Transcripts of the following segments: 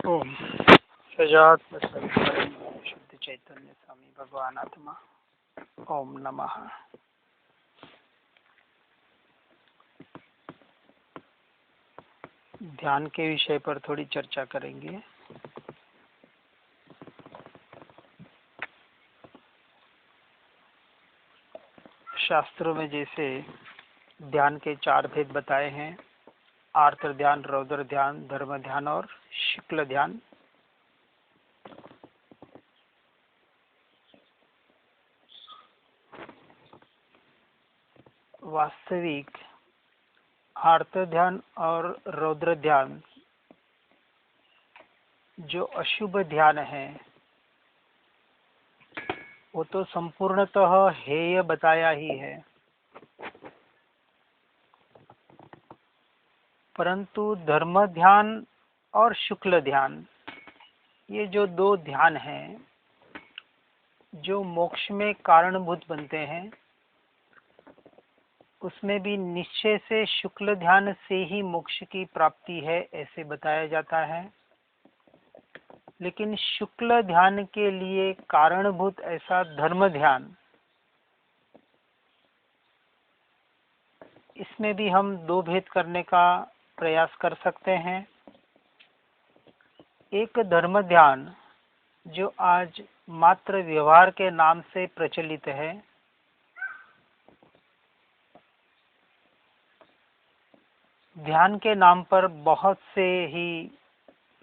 ओम सजात शुद्ध चैतन्य स्वामी भगवान आत्मा। ओम नमः। ध्यान के विषय पर थोड़ी चर्चा करेंगे। शास्त्रों में जैसे ध्यान के 4 भेद बताए हैं: आर्त ध्यान, रौद्र ध्यान, धर्म ध्यान और शुक्ल ध्यान। वास्तविक आर्त ध्यान और रौद्र ध्यान जो अशुभ ध्यान है वो तो संपूर्णतः हेय बताया ही है, परंतु धर्म ध्यान और शुक्ल ध्यान ये जो 2 ध्यान हैं जो मोक्ष में कारणभूत बनते हैं, उसमें भी निश्चय से शुक्ल ध्यान से ही मोक्ष की प्राप्ति है ऐसे बताया जाता है। लेकिन शुक्ल ध्यान के लिए कारणभूत ऐसा धर्म ध्यान, इसमें भी हम 2 भेद करने का प्रयास कर सकते हैं। एक धर्म ध्यान जो आज मात्र व्यवहार के नाम से प्रचलित है, ध्यान के नाम पर बहुत से ही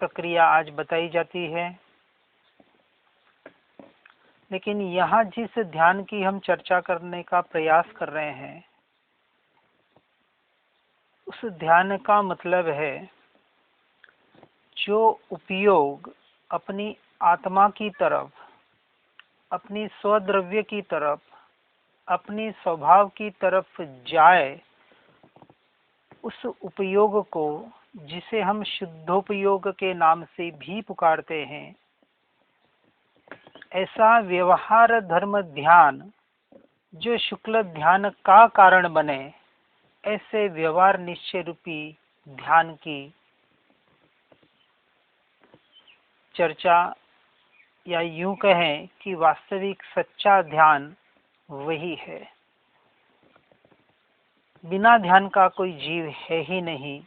प्रक्रिया आज बताई जाती है। लेकिन यहाँ जिस ध्यान की हम चर्चा करने का प्रयास कर रहे हैं, उस ध्यान का मतलब है जो उपयोग अपनी आत्मा की तरफ, अपनी स्वद्रव्य की तरफ, अपनी स्वभाव की तरफ जाए, उस उपयोग को जिसे हम शुद्धोपयोग के नाम से भी पुकारते हैं, ऐसा व्यवहार धर्म ध्यान जो शुक्ल ध्यान का कारण बने, ऐसे व्यवहार निश्चय रूपी ध्यान की चर्चा, या यूं कहें कि वास्तविक सच्चा ध्यान वही है। बिना ध्यान का कोई जीव है ही नहीं,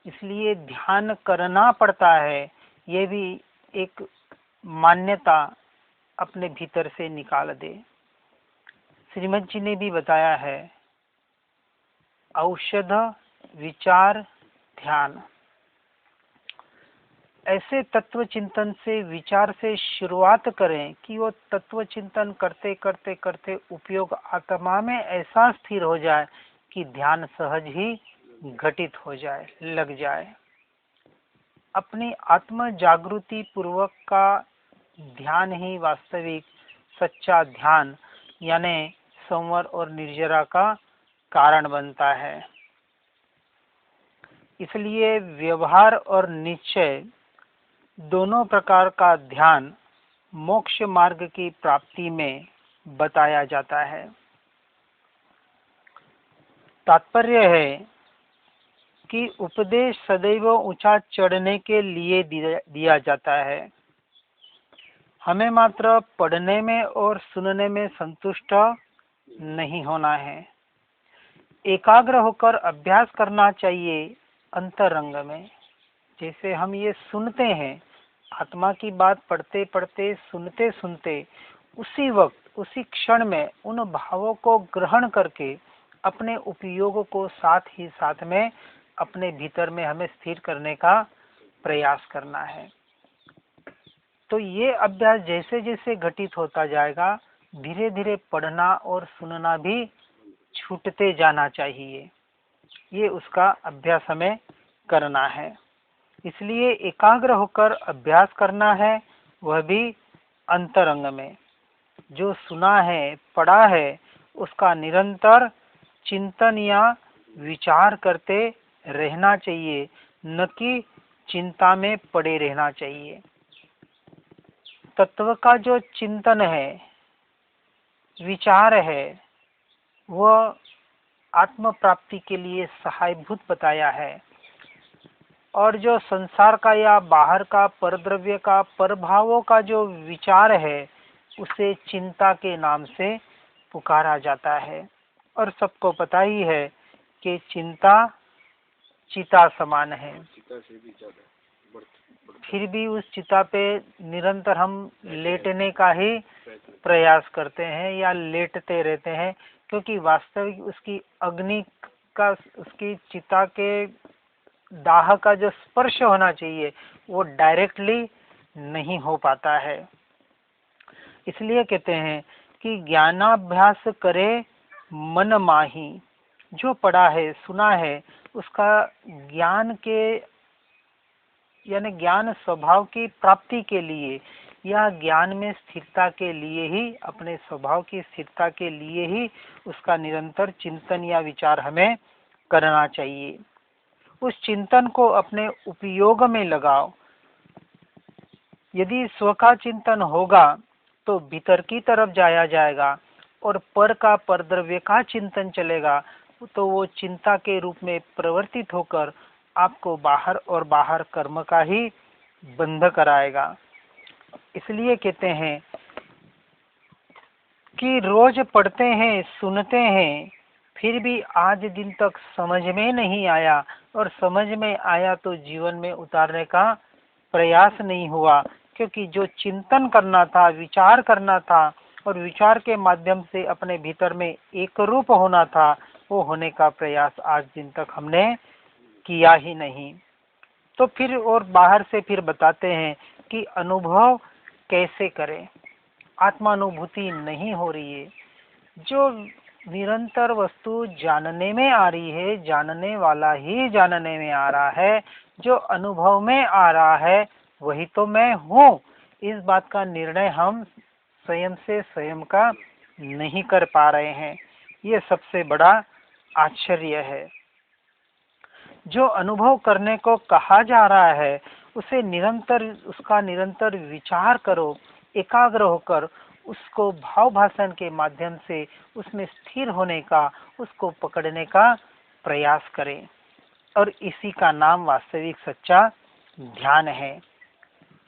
इसलिए ध्यान करना पड़ता है, ये भी एक मान्यता अपने भीतर से निकाल दे। श्रीमद जी ने भी बताया है, औषध विचार ध्यान। ऐसे तत्व चिंतन से, विचार से शुरुआत करें कि वो तत्व चिंतन करते करते करते उपयोग आत्मा में ऐसा स्थिर हो जाए कि ध्यान सहज ही घटित हो जाए, लग जाए। अपनी आत्म जागृति पूर्वक का ध्यान ही वास्तविक सच्चा ध्यान यानी संवर और निर्जरा का कारण बनता है। इसलिए व्यवहार और निश्चय दोनों प्रकार का ध्यान मोक्ष मार्ग की प्राप्ति में बताया जाता है। तात्पर्य है कि उपदेश सदैव ऊंचा चढ़ने के लिए दिया जाता है। हमें मात्र पढ़ने में और सुनने में संतुष्ट नहीं होना है, एकाग्र होकर अभ्यास करना चाहिए अंतरंग में। जैसे हम ये सुनते हैं, आत्मा की बात पढ़ते पढ़ते, सुनते सुनते, उसी वक्त, उसी क्षण में उन भावों को ग्रहण करके अपने उपयोग को साथ ही साथ में अपने भीतर में हमें स्थिर करने का प्रयास करना है। तो ये अभ्यास जैसे जैसे घटित होता जाएगा, धीरे धीरे पढ़ना और सुनना भी छूटते जाना चाहिए। ये उसका अभ्यास हमें करना है। इसलिए एकाग्र होकर अभ्यास करना है, वह भी अंतरंग में। जो सुना है, पढ़ा है, उसका निरंतर चिंतन या विचार करते रहना चाहिए, न कि चिंता में पड़े रहना चाहिए। तत्व का जो चिंतन है, विचार है, वह आत्म प्राप्ति के लिए सहायभूत बताया है। और जो संसार का या बाहर का परद्रव्य का परभावों का जो विचार है उसे चिंता के नाम से पुकारा जाता है। और सबको पता ही है कि चिंता चिता समान है, फिर भी उस चिता पे निरंतर हम लेटने का ही प्रयास करते हैं या लेटते रहते हैं, क्योंकि वास्तविक उसकी अग्नि का, उसकी चिता के दाह का जो स्पर्श होना चाहिए वो डायरेक्टली नहीं हो पाता है। इसलिए कहते हैं कि ज्ञानाभ्यास करे मन माही। जो पढ़ा है सुना है उसका ज्ञान के यानी ज्ञान स्वभाव की प्राप्ति के लिए या ज्ञान में स्थिरता के लिए ही, अपने स्वभाव की स्थिरता के लिए ही उसका निरंतर चिंतन या विचार हमें करना चाहिए। उस चिंतन को अपने उपयोग में लगाओ। यदि स्व का चिंतन होगा तो भीतर की तरफ जाया जाएगा, और पर का परद्रव्य का चिंतन चलेगा तो वो चिंता के रूप में प्रवर्तित होकर आपको बाहर और बाहर कर्म का ही बंध कराएगा। इसलिए कहते हैं कि रोज पढ़ते हैं सुनते हैं फिर भी आज दिन तक समझ में नहीं आया, और समझ में आया तो जीवन में उतारने का प्रयास नहीं हुआ, क्योंकि जो चिंतन करना था, विचार करना था और विचार के माध्यम से अपने भीतर में एक रूप होना था, वो होने का प्रयास आज दिन तक हमने किया ही नहीं। तो फिर और बाहर से फिर बताते हैं कि अनुभव कैसे करें। आत्मानुभूति नहीं हो रही है। जो निरंतर वस्तु जानने में आ रही है, जानने वाला ही जानने में आ रहा है, जो अनुभव में आ रहा है वही तो मैं हूँ। इस बात का निर्णय हम स्वयं से स्वयं का नहीं कर पा रहे हैं। ये सबसे बड़ा आश्चर्य है। जो अनुभव करने को कहा जा रहा है उसे निरंतर, उसका निरंतर विचार करो, एकाग्र होकर उसको भाव भाषण के माध्यम से उसमें स्थिर होने का, उसको पकड़ने का प्रयास करें। और इसी का नाम वास्तविक सच्चा ध्यान है।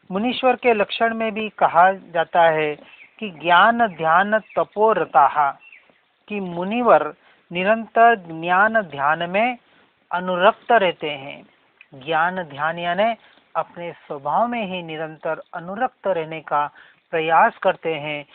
मुनीश्वर के लक्षण में भी कहा जाता है कि ज्ञान ध्यान तपोरताहा, कि मुनिवर निरंतर ज्ञान ध्यान में अनुरक्त रहते हैं। ज्ञान ध्यान यानी अपने स्वभाव में ही निरंतर अनुरक्त रहने का प्रयास करते हैं।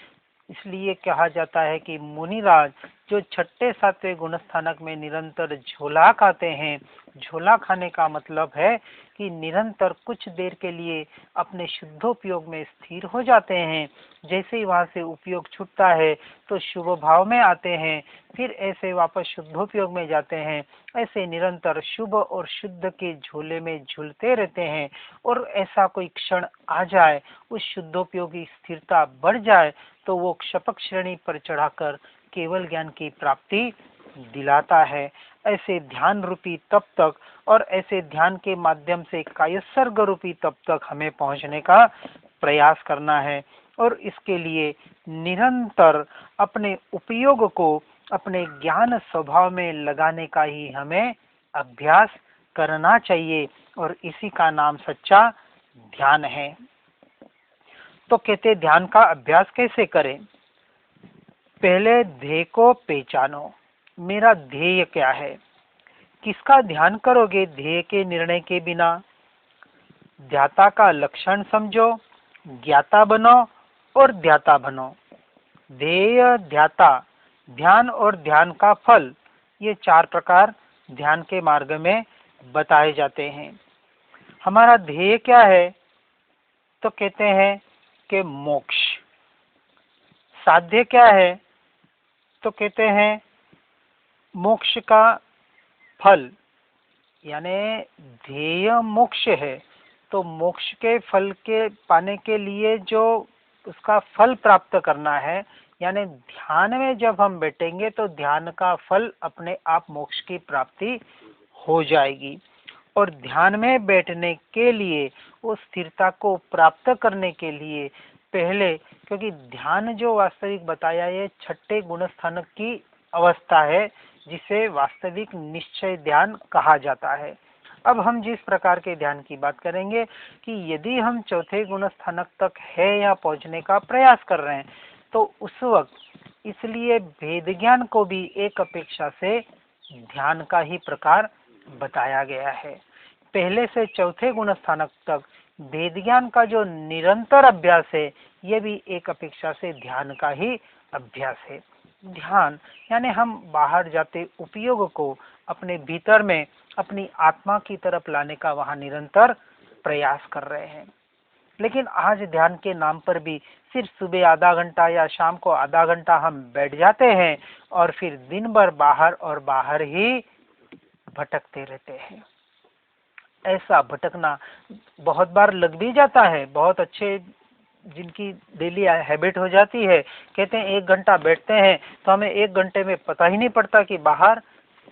इसलिए कहा जाता है कि मुनिराज जो छठे सातवें गुणस्थानक में निरंतर झोला खाते हैं, झोला खाने का मतलब है कि निरंतर कुछ देर के लिए अपने शुद्धोपयोग में स्थिर हो जाते हैं। जैसे ही वहां से उपयोग छूटता है तो शुभ भाव में आते हैं, फिर ऐसे वापस शुद्धोपयोग में जाते हैं। ऐसे निरंतर शुभ और शुद्ध के झोले में झूलते रहते हैं। और ऐसा कोई क्षण आ जाए, उस शुद्धोपयोगी स्थिरता बढ़ जाए तो वो क्षपक श्रेणी पर चढ़ाकर केवल ज्ञान की प्राप्ति दिलाता है। ऐसे ध्यान रूपी तब तक और ऐसे ध्यान के माध्यम से कायसर्ग रूपी तब तक हमें पहुंचने का प्रयास करना है। और इसके लिए निरंतर अपने उपयोग को अपने ज्ञान स्वभाव में लगाने का ही हमें अभ्यास करना चाहिए, और इसी का नाम सच्चा ध्यान है। तो कहते ध्यान का अभ्यास कैसे करें। पहले ध्येय को पहचानो। मेरा ध्येय क्या है। किसका ध्यान करोगे ध्येय के निर्णय के बिना। ध्याता का लक्षण समझो, ज्ञाता बनो और ध्याता बनो। ध्येय, ध्याता, ध्यान और ध्यान का फल, ये चार प्रकार ध्यान के मार्ग में बताए जाते हैं। हमारा ध्येय क्या है तो कहते हैं कि मोक्ष। साध्य क्या है तो कहते हैं मोक्ष का फल, यानी ध्येय मोक्ष है तो मोक्ष के फल के पाने के लिए जो उसका फल प्राप्त करना है, यानी ध्यान में जब हम बैठेंगे तो ध्यान का फल अपने आप मोक्ष की प्राप्ति हो जाएगी। और ध्यान में बैठने के लिए, उस स्थिरता को प्राप्त करने के लिए पहले, क्योंकि ध्यान जो वास्तविक बताया ये छठे गुणस्थानक की अवस्था है जिसे वास्तविक निश्चय ध्यान कहा जाता है। अब हम जिस प्रकार के ध्यान की बात करेंगे कि यदि हम चौथे गुण स्थानक तक है या पहुंचने का प्रयास कर रहे हैं तो उस वक्त इसलिए भेद ज्ञान को भी एक अपेक्षा से ध्यान का ही प्रकार बताया गया है। पहले से चौथे गुण स्थानक तक भेद ज्ञान का जो निरंतर अभ्यास है यह भी एक अपेक्षा से ध्यान का ही अभ्यास है। ध्यान यानी हम बाहर जाते उपयोग को अपने भीतर में अपनी आत्मा की तरफ लाने का वहां निरंतर प्रयास कर रहे हैं। लेकिन आज ध्यान के नाम पर भी सिर्फ सुबह आधा घंटा या शाम को आधा घंटा हम बैठ जाते हैं और फिर दिन भर बाहर और बाहर ही भटकते रहते हैं। ऐसा भटकना बहुत बार लग भी जाता है। बहुत अच्छे जिनकी डेली हैबिट हो जाती है कहते हैं 1 घंटा बैठते हैं तो हमें 1 घंटे में पता ही नहीं पड़ता कि बाहर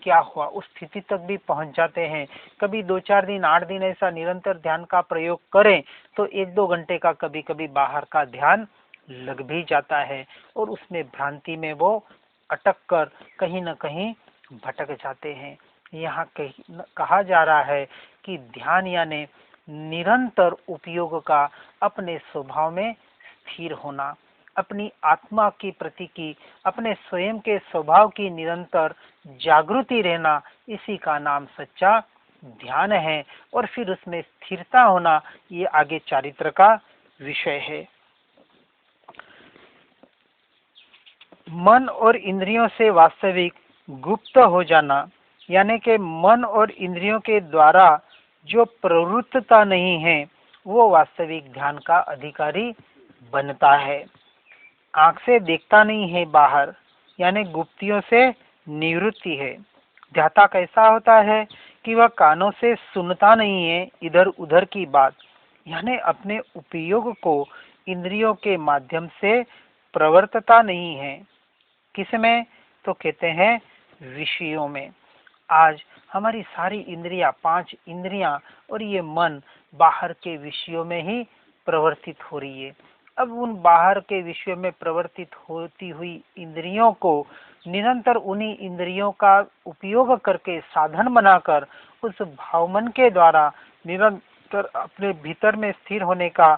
क्या हुआ, उस स्थिति तक भी पहुंच जाते हैं। कभी 2-4 दिन 8 दिन ऐसा निरंतर ध्यान का प्रयोग करें तो 1-2 घंटे का कभी कभी बाहर का ध्यान लग भी जाता है और उसमें भ्रांति में वो अटक कर कहीं न कहीं भटक जाते हैं। यहाँ कहा जा रहा है कि ध्यान यानी निरंतर उपयोग का अपने स्वभाव में स्थिर होना, अपनी आत्मा की प्रति की अपने स्वयं के स्वभाव की निरंतर जागृति रहना, इसी का नाम सच्चा ध्यान है। और फिर उसमें स्थिरता होना ये आगे चारित्र का विषय है। मन और इंद्रियों से वास्तविक गुप्त हो जाना यानी कि मन और इंद्रियों के द्वारा जो प्रवृत्तता नहीं है वो वास्तविक ध्यान का अधिकारी बनता है। आंख से देखता नहीं है बाहर यानी गुप्तियों से निवृत्ति है। ध्याता कैसा होता है कि वह कानों से सुनता नहीं है इधर उधर की बात, यानी अपने उपयोग को इंद्रियों के माध्यम से प्रवर्तता नहीं है। किसमें? तो कहते हैं विषयों में। आज हमारी सारी इंद्रियां, 5 इंद्रियां और ये मन बाहर के विषयों में ही प्रवर्तित हो रही है। अब उन बाहर के विषयों में प्रवर्तित होती हुई इंद्रियों को निरंतर उन्हीं इंद्रियों का उपयोग करके साधन बनाकर उस भावमन के द्वारा निरंतर अपने भीतर में स्थिर होने का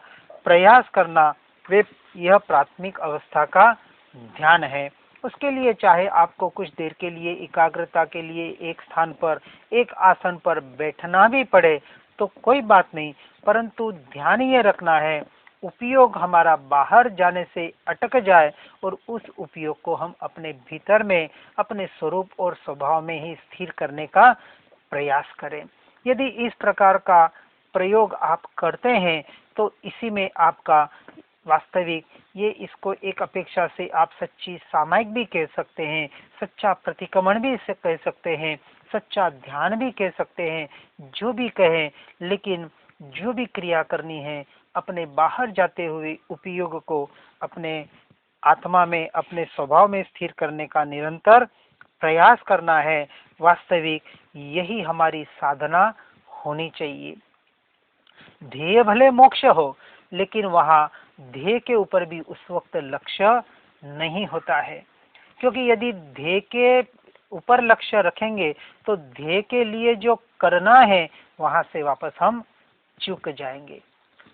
प्रयास करना, वे यह प्राथमिक अवस्था का ध्यान है। उसके लिए चाहे आपको कुछ देर के लिए एकाग्रता के लिए एक स्थान पर एक आसन पर बैठना भी पड़े तो कोई बात नहीं, परंतु ध्यान ये रखना है उपयोग हमारा बाहर जाने से अटक जाए और उस उपयोग को हम अपने भीतर में अपने स्वरूप और स्वभाव में ही स्थिर करने का प्रयास करें। यदि इस प्रकार का प्रयोग आप करते हैं तो इसी में आपका वास्तविक ये इसको एक अपेक्षा से आप सच्ची सामायिक भी कह सकते हैं, सच्चा प्रतिक्रमण भी इसे कह सकते हैं, सच्चा ध्यान भी कह सकते हैं, जो भी कहें, लेकिन जो भी क्रिया करनी है अपने बाहर जाते हुए उपयोग को अपने आत्मा में अपने स्वभाव में स्थिर करने का निरंतर प्रयास करना है। वास्तविक यही हमारी साधना होनी चाहिए। ध्येय भले मोक्ष हो लेकिन वहां ध्येय के ऊपर भी उस वक्त लक्ष्य नहीं होता है, क्योंकि यदि ध्येय के ऊपर लक्ष्य रखेंगे तो ध्येय के लिए जो करना है वहां से वापस हम चूक जाएंगे।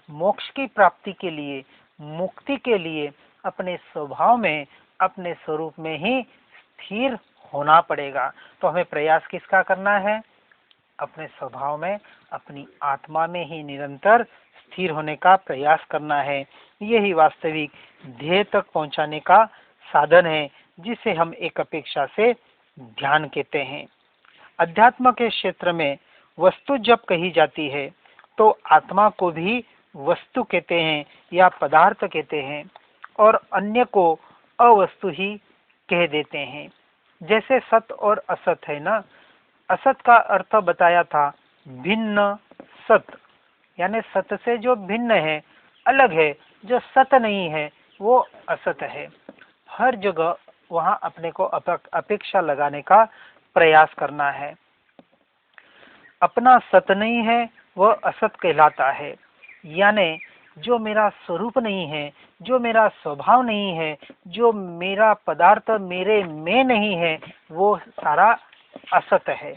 मोक्ष की प्राप्ति के लिए, मुक्ति के लिए अपने स्वभाव में अपने स्वरूप में ही स्थिर होना पड़ेगा। तो हमें प्रयास किसका करना है? अपने स्वभाव में अपनी आत्मा में ही निरंतर स्थिर होने का प्रयास करना है। यही वास्तविक ध्येय तक पहुंचाने का साधन है जिसे हम एक अपेक्षा से ध्यान कहते हैं। अध्यात्म के क्षेत्र में वस्तु जब कही जाती है तो आत्मा को भी वस्तु कहते हैं या पदार्थ कहते हैं और अन्य को अवस्तु ही कह देते हैं। जैसे सत और असत है ना, असत का अर्थ बताया था भिन्न सत, यानी सत से जो भिन्न है, अलग है, जो सत नहीं है वो असत है। हर जगह वहां अपने को अपेक्षा लगाने का प्रयास करना है। अपना सत नहीं है वह असत कहलाता है, यानी जो मेरा स्वरूप नहीं है, जो मेरा स्वभाव नहीं है, जो मेरा पदार्थ मेरे में नहीं है, वो सारा असत है।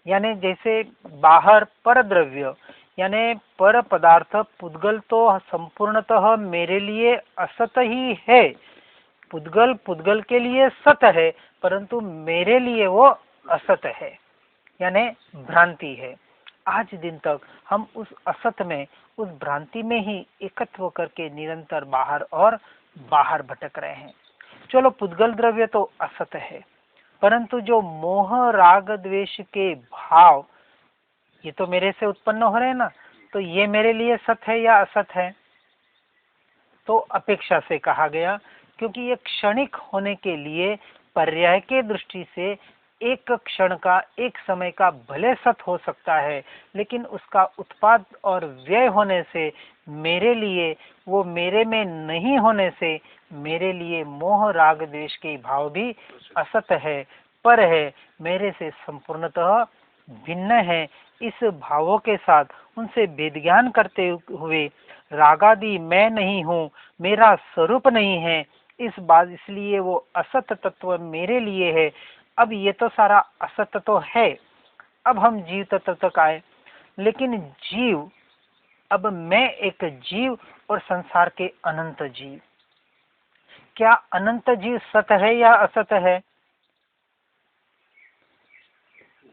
यानी जैसे बाहर पर द्रव्य यानी पर पदार्थ पुद्गल तो संपूर्णतः मेरे लिए असत ही है। पुद्गल पुद्गल के लिए सत है, परंतु मेरे लिए वो असत है, यानी भ्रांति है। आज दिन तक हम उस असत में, उस भ्रांति में ही एकत्व करके निरंतर बाहर और बाहर भटक रहे हैं। चलो पुद्गल द्रव्य तो असत है, परंतु जो मोह राग द्वेष के भाव ये तो मेरे से उत्पन्न हो रहे हैं ना, तो ये मेरे लिए सत है या असत है? तो अपेक्षा से कहा गया, क्योंकि ये क्षणिक होने के लिए पर्याय के दृष्टि से एक क्षण का, एक समय का भले सत हो सकता है, लेकिन उसका उत्पाद और व्यय होने से मेरे लिए, वो मेरे में नहीं होने से मेरे लिए मोह राग द्वेष के भाव भी असत है, पर है, मेरे से संपूर्णतः भिन्न है। इस भावों के साथ उनसे भेद ज्ञान करते हुए रागादि मैं नहीं हूँ, मेरा स्वरूप नहीं है, इस बात इसलिए वो असत तत्व मेरे लिए है। अब ये तो सारा असत तो है। अब हम जीव तत्व तक आए, लेकिन जीव, अब मैं एक जीव और संसार के अनंत जीव, क्या अनंत जीव सत है या असत है?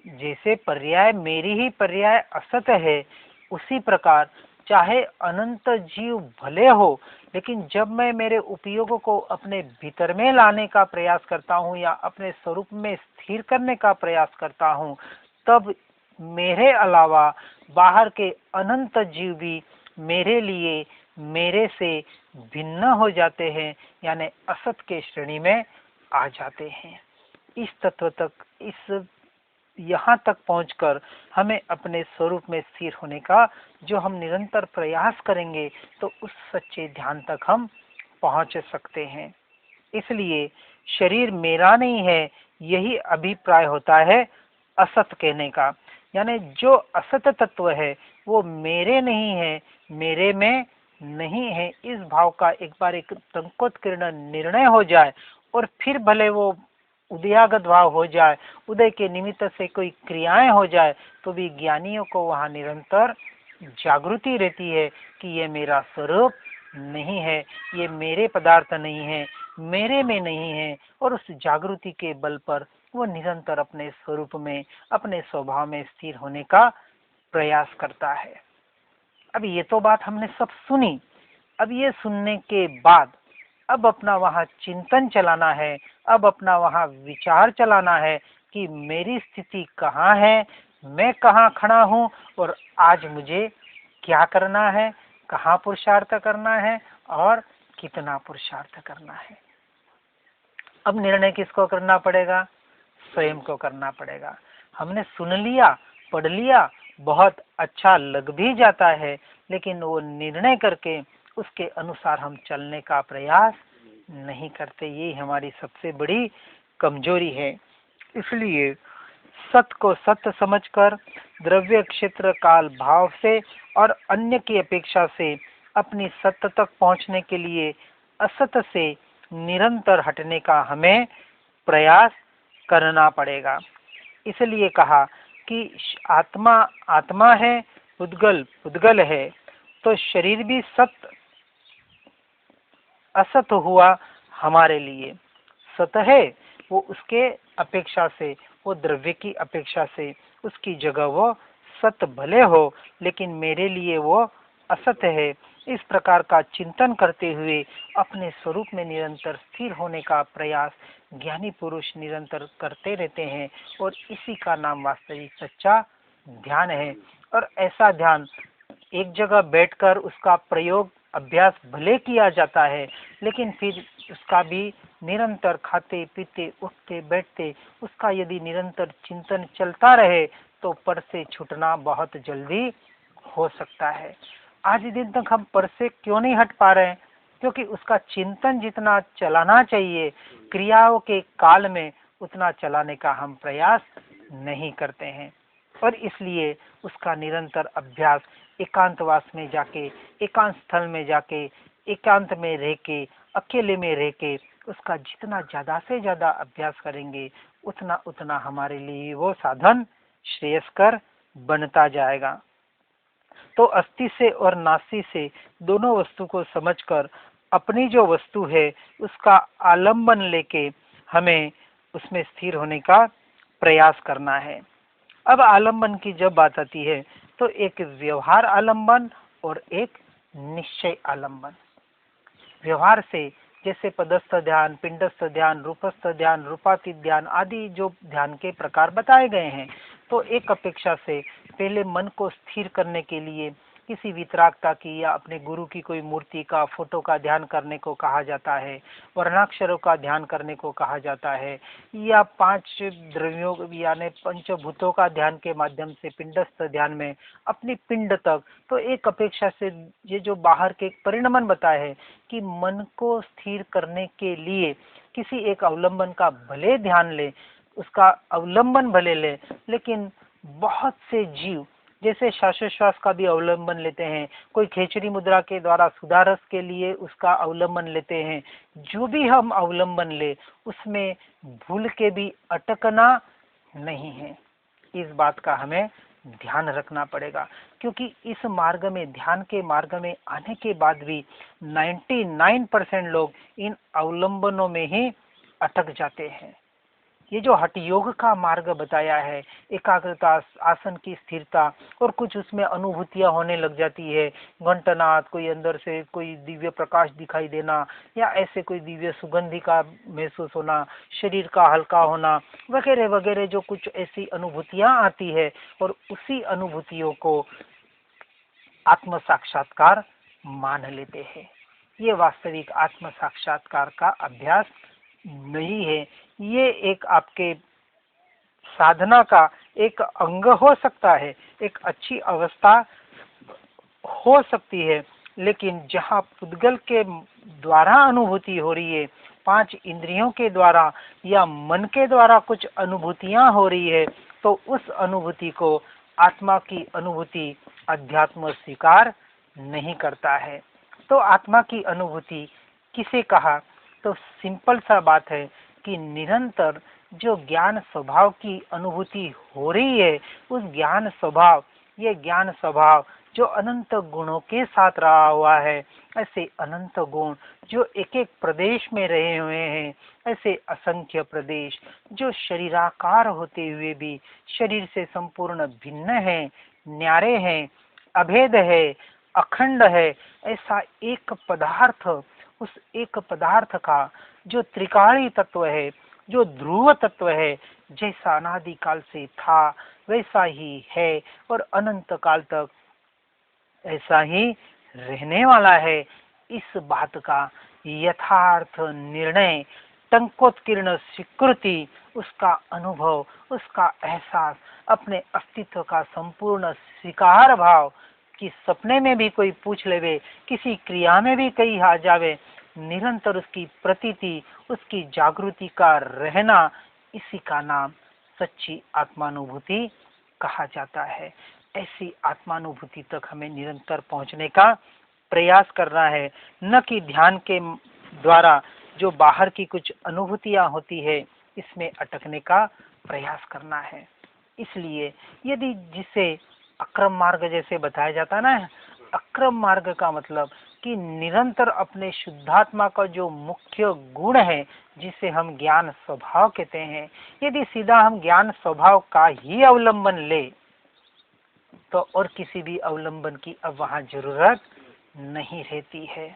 जैसे पर्याय मेरी ही पर्याय असत है, उसी प्रकार चाहे अनंत जीव भले हो, लेकिन जब मैं मेरे उपयोग को अपने भीतर में लाने का प्रयास करता हूँ या अपने स्वरूप में स्थिर करने का प्रयास करता हूँ, तब मेरे अलावा बाहर के अनंत जीव भी मेरे लिए, मेरे से भिन्न हो जाते हैं, यानी असत के श्रेणी में आ जाते हैं। इस तत्व तक, इस यहाँ तक पहुंचकर हमें अपने स्वरूप में स्थिर होने का जो हम निरंतर प्रयास करेंगे, तो उस सच्चे ध्यान तक हम पहुंच सकते हैं। इसलिए शरीर मेरा नहीं है, यही अभिप्राय होता है असत कहने का, यानी जो असत तत्व है वो मेरे नहीं है, मेरे में नहीं है। इस भाव का एक बार एक टंकोत्कीर्ण निर्णय हो जाए, और फिर भले वो उदयागत भाव हो जाए, उदय के निमित्त से कोई क्रियाएं हो जाए, तो भी ज्ञानियों को वहां निरंतर जागृति रहती है कि ये मेरा स्वरूप नहीं है, ये मेरे पदार्थ नहीं है, मेरे में नहीं है, और उस जागृति के बल पर वो निरंतर अपने स्वरूप में, अपने स्वभाव में स्थिर होने का प्रयास करता है। अब ये तो बात हमने सब सुनी। अब ये सुनने के बाद अब अपना वहां चिंतन चलाना है, अब अपना वहां विचार चलाना है कि मेरी स्थिति कहाँ है, मैं कहाँ खड़ा हूँ, और आज मुझे क्या करना है, कहाँ पुरुषार्थ करना है और कितना पुरुषार्थ करना है। अब निर्णय किसको करना पड़ेगा? स्वयं को करना पड़ेगा। हमने सुन लिया, पढ़ लिया, बहुत अच्छा लग भी जाता है, लेकिन वो निर्णय करके उसके अनुसार हम चलने का प्रयास नहीं करते। ये हमारी सबसे बड़ी कमजोरी है। इसलिए सत को सत्य समझकर द्रव्य क्षेत्र काल भाव से और अन्य की अपेक्षा से अपनी सत्य तक पहुंचने के लिए असत से निरंतर हटने का हमें प्रयास करना पड़ेगा। इसलिए कहा कि आत्मा आत्मा है, पुद्गल पुद्गल है, तो शरीर भी सत असत हुआ हमारे लिए। सत है वो उसके अपेक्षा से, वो द्रव्य की अपेक्षा से उसकी जगह वो सत भले हो, लेकिन मेरे लिए वो असत है। इस प्रकार का चिंतन करते हुए अपने स्वरूप में निरंतर स्थिर होने का प्रयास ज्ञानी पुरुष निरंतर करते रहते हैं, और इसी का नाम वास्तविक सच्चा ध्यान है। और ऐसा ध्यान एक जगह बैठकर उसका प्रयोग अभ्यास भले किया जाता है, लेकिन फिर उसका भी निरंतर खाते पीते उठते बैठते उसका यदि निरंतर चिंतन चलता रहे, तो पर से छूटना बहुत जल्दी हो सकता है। आज दिन तक हम पर से क्यों नहीं हट पा रहे हैं? क्योंकि उसका चिंतन जितना चलाना चाहिए क्रियाओं के काल में, उतना चलाने का हम प्रयास नहीं करते हैं। और इसलिए उसका निरंतर अभ्यास एकांतवास में जाके, एकांत स्थल में जाके, एकांत में रह के, अकेले में रह के उसका जितना ज्यादा से ज्यादा अभ्यास करेंगे, उतना उतना हमारे लिए वो साधन श्रेयस्कर बनता जाएगा। तो अस्थि से और नास्ति से दोनों वस्तु को समझकर अपनी जो वस्तु है उसका आलंबन लेके हमें उसमें स्थिर होने का प्रयास करना है। अब आलंबन की जब बात आती है तो एक व्यवहार आलंबन और एक निश्चय आलंबन। व्यवहार से जैसे पदस्थ ध्यान, पिंडस्थ ध्यान, रूपस्थ ध्यान, रूपातीत ध्यान आदि जो ध्यान के प्रकार बताए गए हैं, तो एक अपेक्षा से पहले मन को स्थिर करने के लिए किसी वितरागता की या अपने गुरु की कोई मूर्ति का, फोटो का ध्यान करने को कहा जाता है, वर्णाक्षरों का ध्यान करने को कहा जाता है, या 5 द्रव्यों यानी पंचभूतों का ध्यान के माध्यम से पिंडस्थ ध्यान में अपनी पिंड तक। तो एक अपेक्षा से ये जो बाहर के परिणमन बताए हैं कि मन को स्थिर करने के लिए किसी एक अवलंबन का भले ध्यान ले, उसका अवलंबन भले ले, लेकिन बहुत से जीव जैसे श्वासोश्वास का भी अवलंबन लेते हैं, कोई खेचरी मुद्रा के द्वारा सुधारस के लिए उसका अवलंबन लेते हैं। जो भी हम अवलंबन ले उसमें भूल के भी अटकना नहीं है। इस बात का हमें ध्यान रखना पड़ेगा, क्योंकि इस मार्ग में, ध्यान के मार्ग में आने के बाद भी 99% लोग इन अवलंबनों में ही अटक जाते हैं। ये जो हठ योग का मार्ग बताया है, एकाग्रता, आसन की स्थिरता और कुछ उसमें अनुभूतियां होने लग जाती है, घंटनाद, कोई अंदर से कोई दिव्य प्रकाश दिखाई देना, या ऐसे कोई दिव्य सुगंधि का महसूस होना, शरीर का हल्का होना वगैरह वगैरह, जो कुछ ऐसी अनुभूतियां आती है, और उसी अनुभूतियों को आत्म साक्षात्कार मान लेते हैं। ये वास्तविक आत्म साक्षात्कार का अभ्यास नहीं है, ये एक आपके साधना का एक अंग हो सकता है, एक अच्छी अवस्था हो सकती है, लेकिन जहाँ पुद्गल के द्वारा अनुभूति हो रही है, 5 इंद्रियों के द्वारा या मन के द्वारा कुछ अनुभूतियां हो रही है, तो उस अनुभूति को आत्मा की अनुभूति अध्यात्म स्वीकार नहीं करता है। तो आत्मा की अनुभूति किसे कहा? तो सिंपल सा बात है कि निरंतर जो ज्ञान स्वभाव की अनुभूति हो रही है, उस ज्ञान स्वभाव, ये ज्ञान स्वभाव जो अनंत गुणों के साथ रहा हुआ है, ऐसे अनंत गुण जो एक एक प्रदेश में रहे हुए हैं, ऐसे असंख्य प्रदेश जो शरीराकार होते हुए भी शरीर से संपूर्ण भिन्न है, न्यारे हैं, अभेद है, अखंड है, ऐसा एक पदार्थ, उस एक पदार्थ का जो त्रिकाली तत्व है, जो ध्रुव तत्व है, जैसा अनादिकाल से था वैसा ही है और अनंत काल तक ऐसा ही रहने वाला है, इस बात का यथार्थ निर्णय, टंकोत्कीर्ण स्वीकृति, उसका अनुभव, उसका एहसास, अपने अस्तित्व का संपूर्ण स्वीकार भाव कि सपने में भी कोई पूछ लेवे, किसी क्रिया में भी कहीं आ जावे, निरंतर उसकी प्रतीति, उसकी जागृति का रहना, इसी का नाम सच्ची आत्मानुभूति कहा जाता है। ऐसी आत्मानुभूति तक हमें निरंतर पहुंचने का प्रयास करना है, न कि ध्यान के द्वारा जो बाहर की कुछ अनुभूतियां होती है इसमें अटकने का प्रयास करना है। इसलिए यदि जिसे अक्रम मार्ग जैसे बताया जाता ना, अक्रम मार्ग का मतलब कि निरंतर अपने शुद्धात्मा का जो मुख्य गुण है, जिसे हम ज्ञान स्वभाव कहते हैं, यदि सीधा हम ज्ञान स्वभाव का ही अवलंबन ले तो और किसी भी अवलंबन की अब वहां जरूरत नहीं रहती है।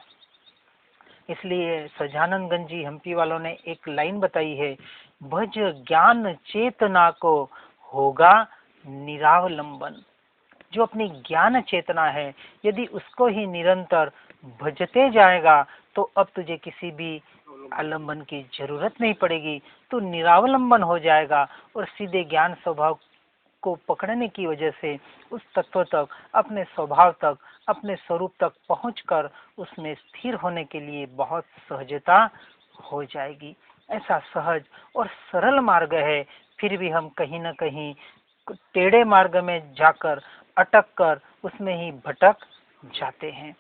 इसलिए सजानंद जी हम्पी वालों ने एक लाइन बताई है, भज ज्ञान चेतना को होगा निरावलंबन। जो अपनी ज्ञान चेतना है, यदि उसको ही निरंतर भजते जाएगा तो अब तुझे किसी भी आलंबन की जरूरत नहीं पड़ेगी, तो निरावलंबन हो जाएगा और सीधे ज्ञान स्वभाव को पकड़ने की वजह से उस तत्व तक, अपने स्वभाव तक, अपने स्वरूप तक पहुंचकर उसमें स्थिर होने के लिए बहुत सहजता हो जाएगी। ऐसा सहज और सरल मार्ग है, फिर भी हम कहीं न कहीं टेढ़े मार्ग में जाकर अटक कर उसमें ही भटक जाते हैं।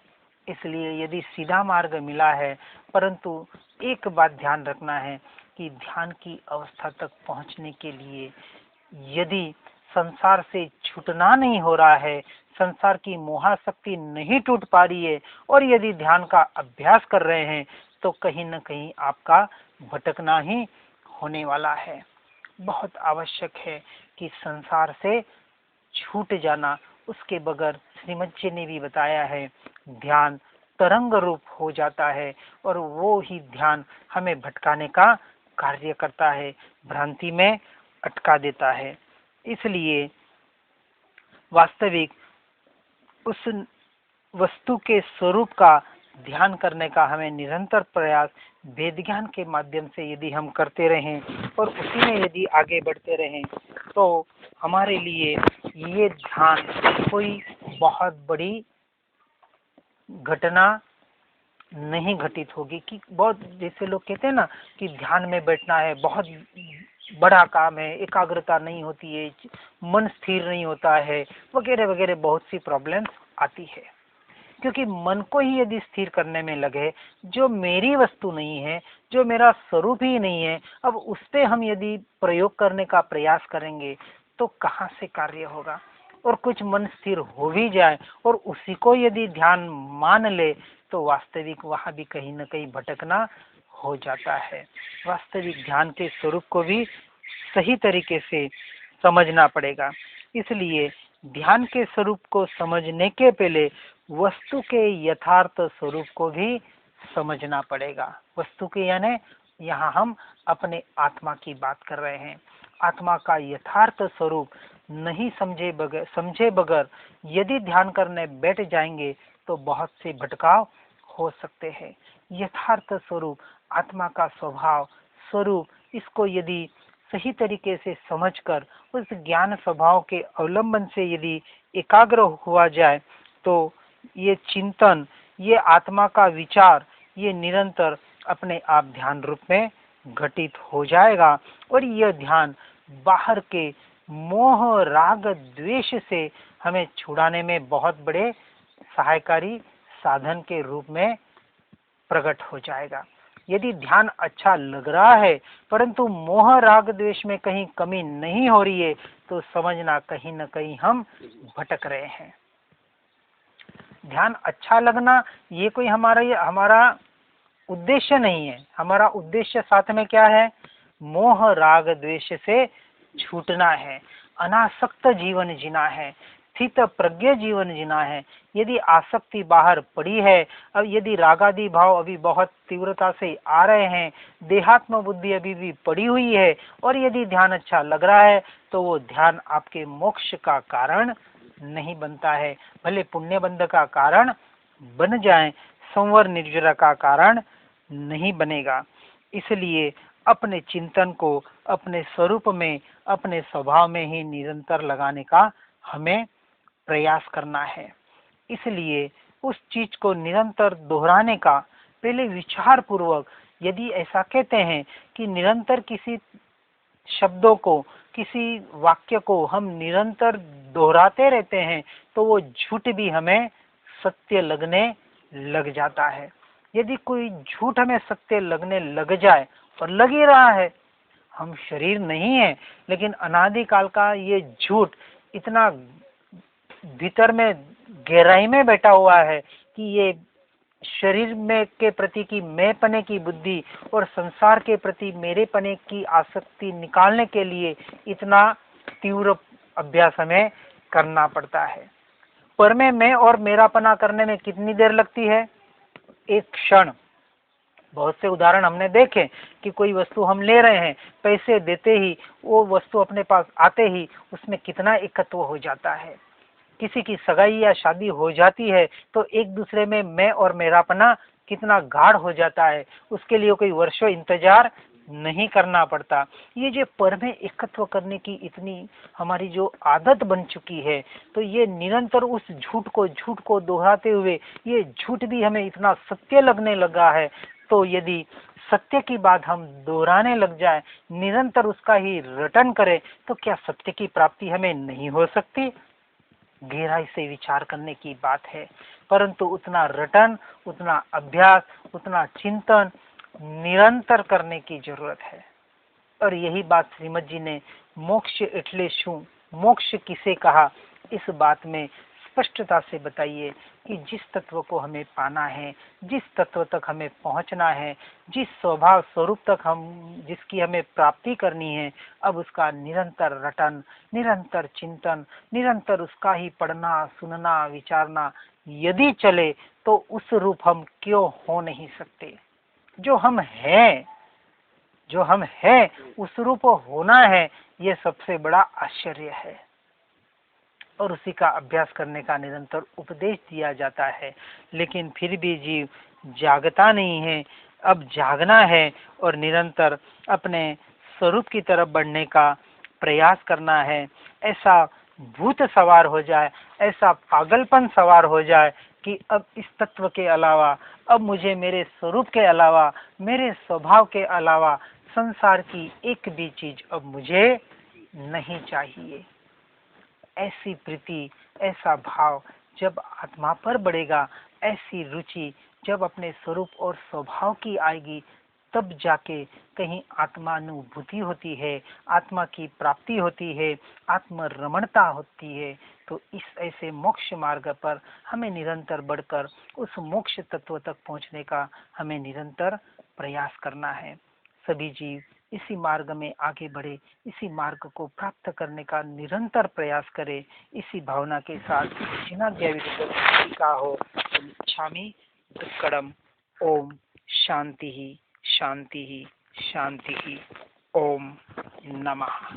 इसलिए यदि सीधा मार्ग मिला है, परंतु एक बात ध्यान रखना है कि ध्यान की अवस्था तक पहुंचने के लिए यदि संसार से छूटना नहीं हो रहा है, संसार की मोहाशक्ति नहीं टूट पा रही है, और यदि ध्यान का अभ्यास कर रहे हैं तो कहीं न कहीं आपका भटकना ही होने वाला है। बहुत आवश्यक है कि संसार से छूट जाना, उसके बगैर श्रीमद जी ने भी बताया है ध्यान तरंग रूप हो जाता है, और वो ही ध्यान हमें भटकाने का कार्य करता है, भ्रांति में अटका देता है। इसलिए वास्तविक उस वस्तु के स्वरूप का ध्यान करने का हमें निरंतर प्रयास वेद ज्ञान के माध्यम से यदि हम करते रहें और उसी में यदि आगे बढ़ते रहें तो हमारे लिए ये ध्यान कोई बहुत बड़ी घटना नहीं घटित होगी। कि बहुत जैसे लोग कहते हैं ना कि ध्यान में बैठना है, बहुत बड़ा काम है, एकाग्रता नहीं होती है, मन स्थिर नहीं होता है, वगैरह वगैरह बहुत सी प्रॉब्लम्स आती है। क्योंकि मन को ही यदि स्थिर करने में लगे, जो मेरी वस्तु नहीं है, जो मेरा स्वरूप ही नहीं है, अब उस पर हम यदि प्रयोग करने का प्रयास करेंगे तो कहाँ से कार्य होगा। और कुछ मन स्थिर हो भी जाए और उसी को यदि ध्यान मान ले तो वास्तविक वहाँ भी कहीं न कहीं भटकना हो जाता है। वास्तविक ध्यान के स्वरूप को भी सही तरीके से समझना पड़ेगा। इसलिए ध्यान के स्वरूप को समझने के पहले वस्तु के यथार्थ स्वरूप को भी समझना पड़ेगा। वस्तु के यानी यहाँ हम अपने आत्मा की बात कर रहे हैं। आत्मा का यथार्थ स्वरूप नहीं समझे बगैर यदि ध्यान करने बैठ जाएंगे तो बहुत से भटकाव हो सकते हैं। यथार्थ स्वरूप, आत्मा का स्वभाव स्वरूप, इसको यदि सही तरीके से समझकर उस ज्ञान स्वभाव के अवलंबन से यदि एकाग्र हुआ जाए तो ये चिंतन, ये आत्मा का विचार, ये निरंतर अपने आप ध्यान रूप में घटित हो जाएगा। और यह ध्यान बाहर के मोह राग द्वेष से हमें छुड़ाने में बहुत बड़े सहायकारी साधन के रूप में प्रकट हो जाएगा। यदि ध्यान अच्छा लग रहा है परंतु मोह राग द्वेष में कहीं कमी नहीं हो रही है तो समझना कहीं न कहीं हम भटक रहे हैं। ध्यान अच्छा लगना ये कोई हमारा उद्देश्य नहीं है। हमारा उद्देश्य साथ में क्या है? मोह राग द्वेष से छूटना है, अनासक्त जीवन जीना है, स्थित प्रज्ञ जीवन जीना है। यदि आसक्ति बाहर पड़ी है, अब यदि रागादि भाव अभी बहुत तीव्रता से आ रहे हैं, देहात्म बुद्धि अभी भी पड़ी हुई है, और यदि ध्यान अच्छा लग रहा है तो वो ध्यान आपके मोक्ष का कारण नहीं बनता है। भले पुण्य बंध का कारण बन जाए, संवर निर्जरा का कारण नहीं बनेगा। इसलिए अपने चिंतन को अपने स्वरूप में, अपने स्वभाव में ही निरंतर लगाने का हमें प्रयास करना है। इसलिए उस चीज को निरंतर दोहराने का पहले विचार पूर्वक, यदि ऐसा कहते हैं कि निरंतर किसी शब्दों को, किसी वाक्य को हम निरंतर दोहराते रहते हैं तो वो झूठ भी हमें सत्य लगने लग जाता है। यदि कोई झूठ हमें सत्य लगने लग जाए, और लग ही रहा है, हम शरीर नहीं है लेकिन अनादिकाल का ये झूठ इतना भीतर में गहराई में बैठा हुआ है कि ये शरीर में के प्रति की मैं पने की बुद्धि और संसार के प्रति मेरे पने की आसक्ति निकालने के लिए इतना तीव्र अभ्यास हमें करना पड़ता है। पर में मैं और मेरापना करने में कितनी देर लगती है? एक क्षण। बहुत से उदाहरण हमने देखे कि कोई वस्तु हम ले रहे हैं, पैसे देते ही वो वस्तु अपने पास आते ही उसमें कितना एकत्व हो जाता है। किसी की सगाई या शादी हो जाती है तो एक दूसरे में मैं और मेरापना कितना गाढ़ हो जाता है। उसके लिए कोई वर्षों इंतजार नहीं करना पड़ता। ये जो पर में एकत्व करने की इतनी हमारी जो आदत बन चुकी है, तो ये निरंतर उस झूठ को दोहराते हुए ये झूठ भी हमें इतना सत्य लगने लगा है। तो यदि सत्य की बात हम दोहराने लग जाए, निरंतर उसका ही रटन करें, तो क्या सत्य की प्राप्ति हमें नहीं हो सकती? गहराई से विचार करने की बात है। परंतु उतना रटन, उतना अभ्यास, उतना चिंतन निरंतर करने की जरूरत है। और यही बात श्रीमद जी ने मोक्ष एटले शू मोक्ष किसे कहा, इस बात में स्पष्टता से बताइए कि जिस तत्व को हमें पाना है, जिस तत्व तक हमें पहुंचना है, जिस स्वभाव स्वरूप तक जिसकी हमें प्राप्ति करनी है, अब उसका निरंतर रटन, निरंतर चिंतन, निरंतर उसका ही पढ़ना, सुनना, विचारना यदि चले तो उस रूप हम क्यों हो नहीं सकते। जो हम हैं, जो हम हैं उस रूप होना है, यह सबसे बड़ा आश्चर्य है। और उसी का अभ्यास करने का निरंतर उपदेश दिया जाता है, लेकिन फिर भी जीव जागता नहीं है। अब जागना है और निरंतर अपने स्वरूप की तरफ बढ़ने का प्रयास करना है। ऐसा भूत सवार हो जाए, ऐसा पागलपन सवार हो जाए कि अब इस तत्व के अलावा, अब मुझे मेरे स्वरूप के अलावा, मेरे स्वभाव के अलावा संसार की एक भी चीज अब मुझे नहीं चाहिए। ऐसी प्रीति, ऐसा भाव जब आत्मा पर बढ़ेगा, ऐसी रुचि जब अपने स्वरूप और स्वभाव की आएगी, तब जाके कहीं आत्मानुभूति होती है, आत्मा की प्राप्ति होती है, आत्मरमणता होती है। तो इस ऐसे मोक्ष मार्ग पर हमें निरंतर बढ़कर उस मोक्ष तत्व तक पहुंचने का हमें निरंतर प्रयास करना है। सभी जीव इसी मार्ग में आगे बढ़े, इसी मार्ग को प्राप्त करने का निरंतर प्रयास करे। इसी भावना के साथ जिनाज्ञा हो इच्छामि दुक्कडम। ओम शांति ही शांति ही शांति ही। ओम नमः।